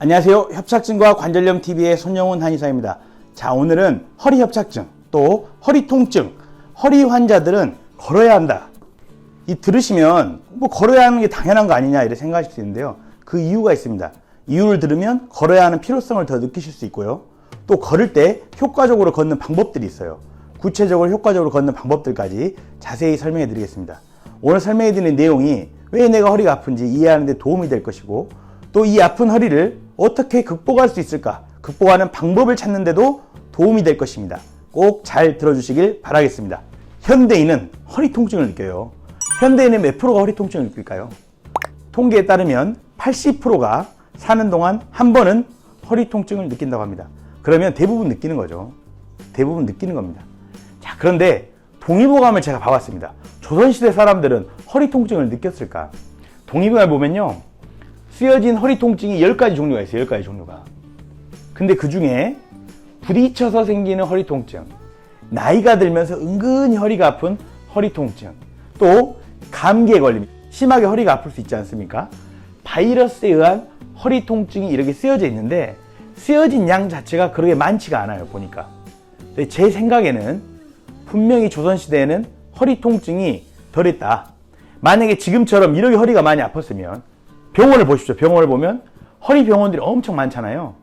안녕하세요. 협착증과 관절염TV의 손영훈 한의사입니다. 자, 오늘은 허리 협착증, 또 허리 통증, 허리 환자들은 걸어야 한다. 이 들으시면 뭐 걸어야 하는 게 당연한 거 아니냐 이렇게 생각하실 수 있는데요. 그 이유가 있습니다. 이유를 들으면 걸어야 하는 필요성을 더 느끼실 수 있고요. 또 걸을 때 효과적으로 걷는 방법들이 있어요. 구체적으로 효과적으로 걷는 방법들까지 자세히 설명해 드리겠습니다. 오늘 설명해 드리는 내용이 왜 내가 허리가 아픈지 이해하는 데 도움이 될 것이고, 또 이 아픈 허리를 어떻게 극복할 수 있을까, 극복하는 방법을 찾는데도 도움이 될 것입니다. 꼭 잘 들어주시길 바라겠습니다. 현대인은 허리 통증을 느껴요. 현대인은 몇 프로가 허리 통증을 느낄까요? 통계에 따르면 80%가 사는 동안 한 번은 허리 통증을 느낀다고 합니다. 그러면 대부분 느끼는 거죠. 대부분 느끼는 겁니다. 자, 그런데 동의보감을 제가 봐봤습니다. 조선시대 사람들은 허리 통증을 느꼈을까? 동의보감을 보면요, 쓰여진 허리 통증이 10가지 종류가 있어요. 10가지 종류가. 근데 그 중에 부딪혀서 생기는 허리 통증, 나이가 들면서 은근히 허리가 아픈 허리 통증, 또 감기에 걸리면 심하게 허리가 아플 수 있지 않습니까? 바이러스에 의한 허리 통증이 이렇게 쓰여져 있는데, 쓰여진 양 자체가 그렇게 많지가 않아요, 보니까. 근데 제 생각에는 분명히 조선시대에는 허리 통증이 덜했다. 만약에 지금처럼 이렇게 허리가 많이 아팠으면 병원을 보십시오. 병원을 보면 허리 병원들이 엄청 많잖아요.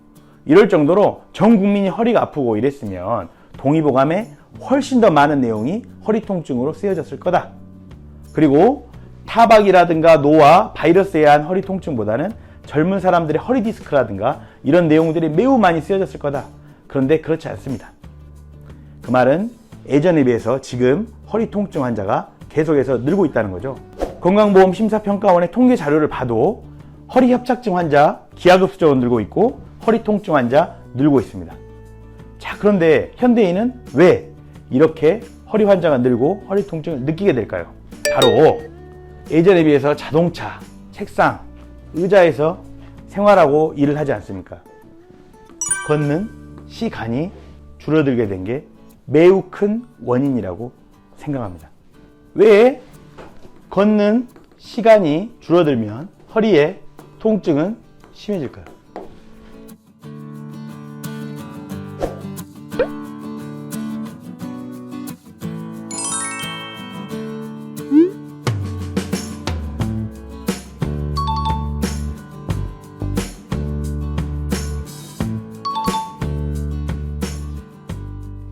이럴 정도로 전 국민이 허리가 아프고 이랬으면 동의보감에 훨씬 더 많은 내용이 허리 통증으로 쓰여졌을 거다. 그리고 타박이라든가 노화, 바이러스에 의한 허리 통증보다는 젊은 사람들의 허리 디스크라든가 이런 내용들이 매우 많이 쓰여졌을 거다. 그런데 그렇지 않습니다. 그 말은 예전에 비해서 지금 허리 통증 환자가 계속해서 늘고 있다는 거죠. 건강보험심사평가원의 통계 자료를 봐도 허리 협착증 환자 기하급수적으로 늘고 있고, 허리 통증 환자 늘고 있습니다. 자, 그런데 현대인은 왜 이렇게 허리 환자가 늘고 허리 통증을 느끼게 될까요? 바로 예전에 비해서 자동차, 책상, 의자에서 생활하고 일을 하지 않습니까? 걷는 시간이 줄어들게 된 게 매우 큰 원인이라고 생각합니다. 왜 걷는 시간이 줄어들면 허리의 통증은 심해질까요?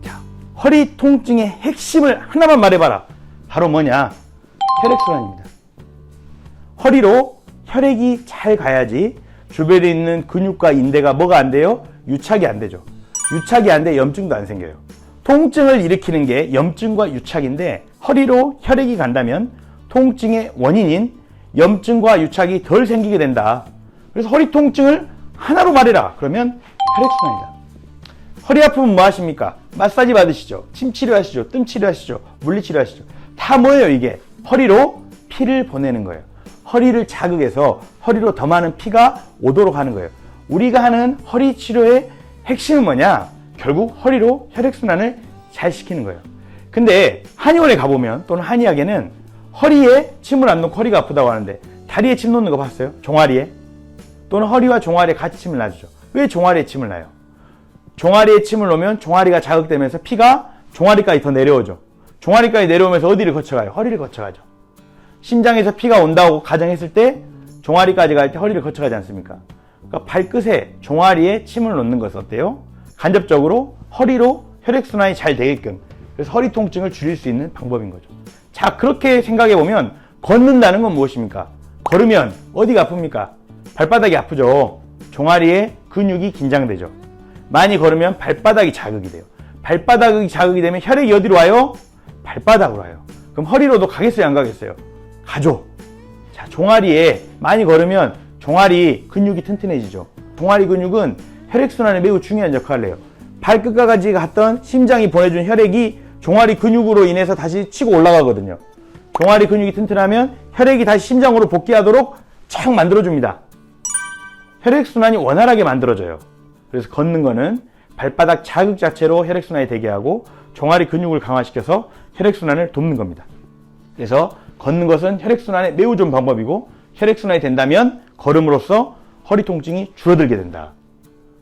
자, 허리 통증의 핵심을 하나만 말해봐라. 바로 뭐냐? 혈액순환입니다. 허리로 혈액이 잘 가야지 주변에 있는 근육과 인대가 뭐가 안 돼요? 유착이 안 되죠. 유착이 안 돼 염증도 안 생겨요. 통증을 일으키는 게 염증과 유착인데, 허리로 혈액이 간다면 통증의 원인인 염증과 유착이 덜 생기게 된다. 그래서 허리 통증을 하나로 말해라. 그러면 혈액순환이다. 허리 아프면 뭐 하십니까? 마사지 받으시죠. 침 치료하시죠. 뜸 치료하시죠. 물리치료 하시죠. 다 뭐예요, 이게? 허리로 피를 보내는 거예요. 허리를 자극해서 허리로 더 많은 피가 오도록 하는 거예요. 우리가 하는 허리 치료의 핵심은 뭐냐? 결국 허리로 혈액순환을 잘 시키는 거예요. 근데 한의원에 가보면, 또는 한의학에는 허리에 침을 안 놓고 허리가 아프다고 하는데, 다리에 침 놓는 거 봤어요? 종아리에? 또는 허리와 종아리에 같이 침을 놔주죠. 왜 종아리에 침을 놔요? 종아리에 침을 놓으면 종아리가 자극되면서 피가 종아리까지 더 내려오죠. 종아리까지 내려오면서 어디를 거쳐가요? 허리를 거쳐가죠. 심장에서 피가 온다고 가정했을 때 종아리까지 갈 때 허리를 거쳐가지 않습니까? 그러니까 발끝에 종아리에 침을 놓는 것은 어때요? 간접적으로 허리로 혈액순환이 잘 되게끔, 그래서 허리 통증을 줄일 수 있는 방법인 거죠. 자, 그렇게 생각해 보면 걷는다는 건 무엇입니까? 걸으면 어디가 아픕니까? 발바닥이 아프죠. 종아리에 근육이 긴장되죠. 많이 걸으면 발바닥이 자극이 돼요. 발바닥이 자극이 되면 혈액이 어디로 와요? 발바닥으로 와요. 그럼 허리로도 가겠어요, 안 가겠어요? 가죠. 자, 종아리에 많이 걸으면 종아리 근육이 튼튼해지죠. 종아리 근육은 혈액순환에 매우 중요한 역할을 해요. 발끝까지 갔던 심장이 보내준 혈액이 종아리 근육으로 인해서 다시 치고 올라가거든요. 종아리 근육이 튼튼하면 혈액이 다시 심장으로 복귀하도록 착 만들어줍니다. 혈액순환이 원활하게 만들어져요. 그래서 걷는 거는 발바닥 자극 자체로 혈액순환이 되게 하고 종아리 근육을 강화시켜서 혈액순환을 돕는 겁니다. 그래서 걷는 것은 혈액순환에 매우 좋은 방법이고, 혈액순환이 된다면 걸음으로써 허리 통증이 줄어들게 된다.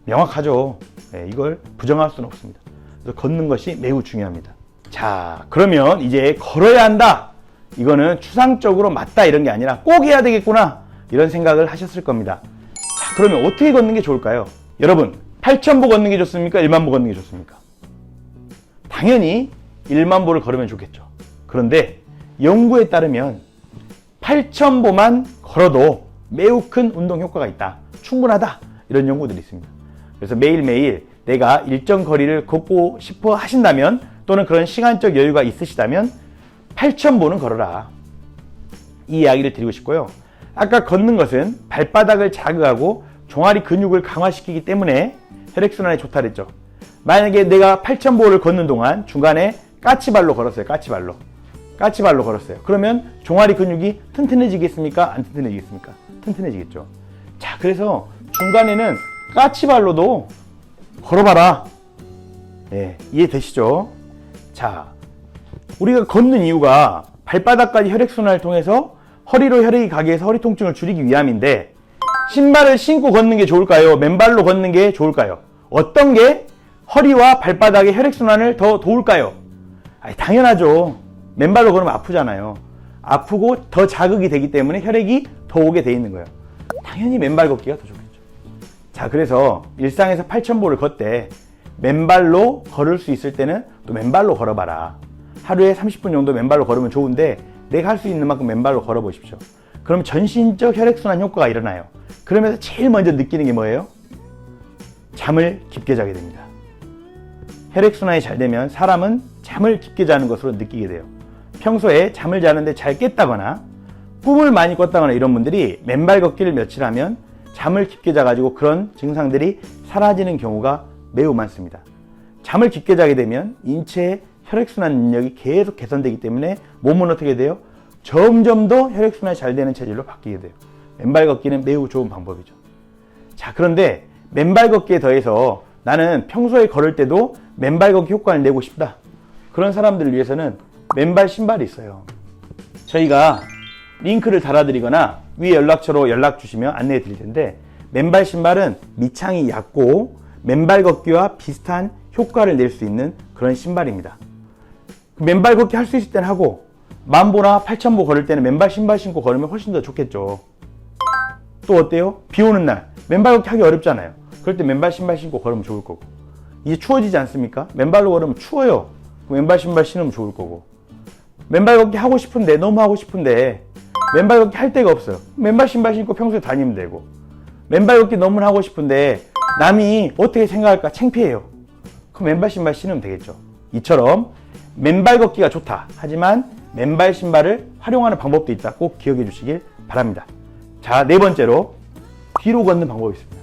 명확하죠. 네, 이걸 부정할 수는 없습니다. 그래서 걷는 것이 매우 중요합니다. 자, 그러면 이제 걸어야 한다. 이거는 추상적으로 맞다 이런 게 아니라 꼭 해야 되겠구나 이런 생각을 하셨을 겁니다. 자, 그러면 어떻게 걷는 게 좋을까요? 여러분, 8,000보 걷는 게 좋습니까? 1만 보 걷는 게 좋습니까? 당연히 1만 보를 걸으면 좋겠죠. 그런데 연구에 따르면 8,000보만 걸어도 매우 큰 운동 효과가 있다. 충분하다. 이런 연구들이 있습니다. 그래서 매일매일 내가 일정 거리를 걷고 싶어 하신다면 또는 그런 시간적 여유가 있으시다면 8,000보는 걸어라. 이 이야기를 드리고 싶고요. 아까 걷는 것은 발바닥을 자극하고 종아리 근육을 강화시키기 때문에 혈액순환에 좋다 그랬죠. 만약에 내가 8,000보를 걷는 동안 중간에 까치발로 걸었어요. 까치발로 걸었어요. 그러면 종아리 근육이 튼튼해지겠습니까? 안 튼튼해지겠습니까? 튼튼해지겠죠. 자, 그래서 중간에는 까치발로도 걸어봐라. 네, 이해되시죠? 자, 우리가 걷는 이유가 발바닥까지 혈액순환을 통해서 허리로 혈액이 가게 해서 허리 통증을 줄이기 위함인데 신발을 신고 걷는 게 좋을까요? 맨발로 걷는 게 좋을까요? 어떤 게 허리와 발바닥의 혈액순환을 더 도울까요? 아니, 당연하죠. 맨발로 걸으면 아프잖아요. 아프고 더 자극이 되기 때문에 혈액이 더 오게 돼 있는 거예요. 당연히 맨발 걷기가 더 좋겠죠. 자, 그래서 일상에서 8,000보를 걷되 맨발로 걸을 수 있을 때는 또 맨발로 걸어봐라. 하루에 30분 정도 맨발로 걸으면 좋은데 내가 할 수 있는 만큼 맨발로 걸어보십시오. 그럼 전신적 혈액순환 효과가 일어나요. 그러면서 제일 먼저 느끼는 게 뭐예요? 잠을 깊게 자게 됩니다. 혈액순환이 잘 되면 사람은 잠을 깊게 자는 것으로 느끼게 돼요. 평소에 잠을 자는데 잘 깼다거나 꿈을 많이 꿨다거나 이런 분들이 맨발 걷기를 며칠 하면 잠을 깊게 자가지고 그런 증상들이 사라지는 경우가 매우 많습니다. 잠을 깊게 자게 되면 인체의 혈액순환 능력이 계속 개선되기 때문에 몸은 어떻게 돼요? 점점 더 혈액순환이 잘 되는 체질로 바뀌게 돼요. 맨발 걷기는 매우 좋은 방법이죠. 자, 그런데 맨발 걷기에 더해서 나는 평소에 걸을 때도 맨발 걷기 효과를 내고 싶다. 그런 사람들을 위해서는 맨발 신발이 있어요. 저희가 링크를 달아드리거나 위에 연락처로 연락 주시면 안내해 드릴 텐데 맨발 신발은 밑창이 얕고 맨발 걷기와 비슷한 효과를 낼 수 있는 그런 신발입니다. 맨발 걷기 할 수 있을 때는 하고 10,000보나 8,000보 걸을 때는 맨발 신발 신고 걸으면 훨씬 더 좋겠죠. 또 어때요? 비 오는 날 맨발 걷기 하기 어렵잖아요. 그럴 때 맨발 신발 신고 걸으면 좋을 거고 이제 추워지지 않습니까? 맨발로 걸으면 추워요. 맨발 신발 신으면 좋을 거고 맨발 걷기 하고 싶은데 너무 하고 싶은데 맨발 걷기 할 데가 없어요. 맨발 신발 신고 평소에 다니면 되고 맨발 걷기 너무 하고 싶은데 남이 어떻게 생각할까 창피해요. 그럼 맨발 신발 신으면 되겠죠. 이처럼 맨발 걷기가 좋다. 하지만 맨발 신발을 활용하는 방법도 있다. 꼭 기억해 주시길 바랍니다. 자, 네 번째로 뒤로 걷는 방법이 있습니다.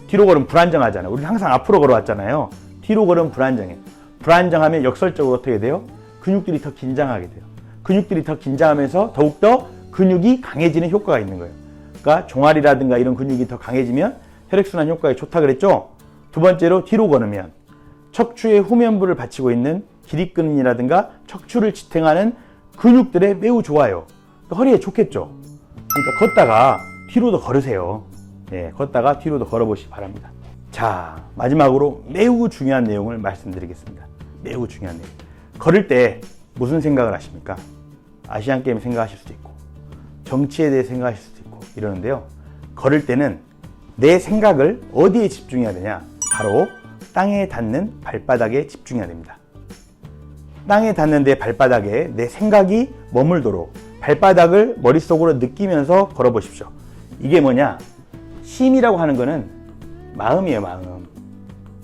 뒤로 걸으면 불안정하잖아요. 우리는 항상 앞으로 걸어왔잖아요. 뒤로 걸으면 불안정해요. 불안정하면 역설적으로 어떻게 돼요? 근육들이 더 긴장하게 돼요. 근육들이 더 긴장하면서 더욱더 근육이 강해지는 효과가 있는 거예요. 그러니까 종아리라든가 이런 근육이 더 강해지면 혈액순환 효과에 좋다 그랬죠? 두 번째로 뒤로 걸으면 척추의 후면부를 받치고 있는 기립근이라든가 척추를 지탱하는 근육들에 매우 좋아요. 허리에 좋겠죠? 그러니까 걷다가 뒤로도 걸으세요. 네, 걷다가 뒤로도 걸어보시기 바랍니다. 자, 마지막으로 매우 중요한 내용을 말씀드리겠습니다. 매우 중요한 내용. 걸을 때 무슨 생각을 하십니까? 아시안게임 생각하실 수도 있고 정치에 대해 생각하실 수도 있고 이러는데요. 걸을 때는 내 생각을 어디에 집중해야 되냐? 바로 땅에 닿는 발바닥에 집중해야 됩니다. 땅에 닿는 내 발바닥에 내 생각이 머물도록 발바닥을 머릿속으로 느끼면서 걸어보십시오. 이게 뭐냐? 심이라고 하는 거는 마음이에요, 마음.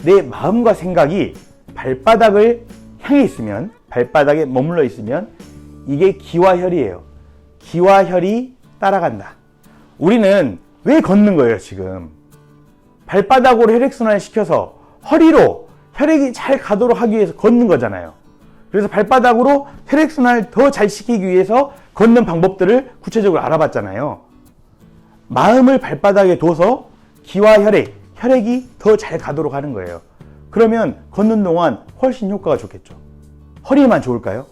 내 마음과 생각이 발바닥을 향해 있으면, 발바닥에 머물러 있으면 이게 기와 혈이에요. 기와 혈이 따라간다. 우리는 왜 걷는 거예요, 지금? 발바닥으로 혈액순환을 시켜서 허리로 혈액이 잘 가도록 하기 위해서 걷는 거잖아요. 그래서 발바닥으로 혈액순환을 더 잘 시키기 위해서 걷는 방법들을 구체적으로 알아봤잖아요. 마음을 발바닥에 둬서 기와 혈액이 더 잘 가도록 하는 거예요. 그러면 걷는 동안 훨씬 효과가 좋겠죠. 허리에만 좋을까요?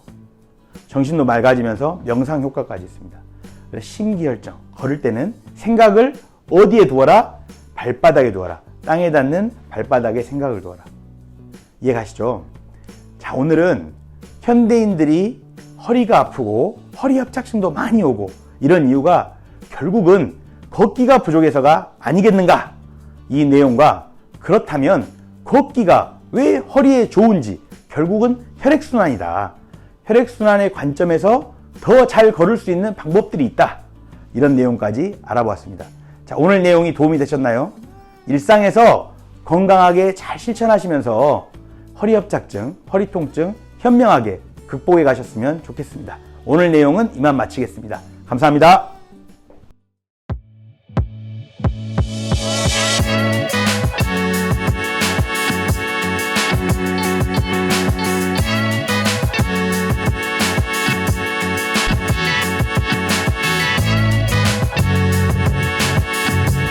정신도 맑아지면서 명상 효과까지 있습니다. 그래서 심기혈정, 걸을 때는 생각을 어디에 두어라? 발바닥에 두어라. 땅에 닿는 발바닥에 생각을 두어라. 이해 가시죠? 자, 오늘은 현대인들이 허리가 아프고 허리 협착증도 많이 오고 이런 이유가 결국은 걷기가 부족해서가 아니겠는가? 이 내용과 그렇다면 걷기가 왜 허리에 좋은지, 결국은 혈액순환이다. 혈액순환의 관점에서 더 잘 걸을 수 있는 방법들이 있다. 이런 내용까지 알아보았습니다. 자, 오늘 내용이 도움이 되셨나요? 일상에서 건강하게 잘 실천하시면서 허리 협착증, 허리 통증 현명하게 극복해 가셨으면 좋겠습니다. 오늘 내용은 이만 마치겠습니다. 감사합니다.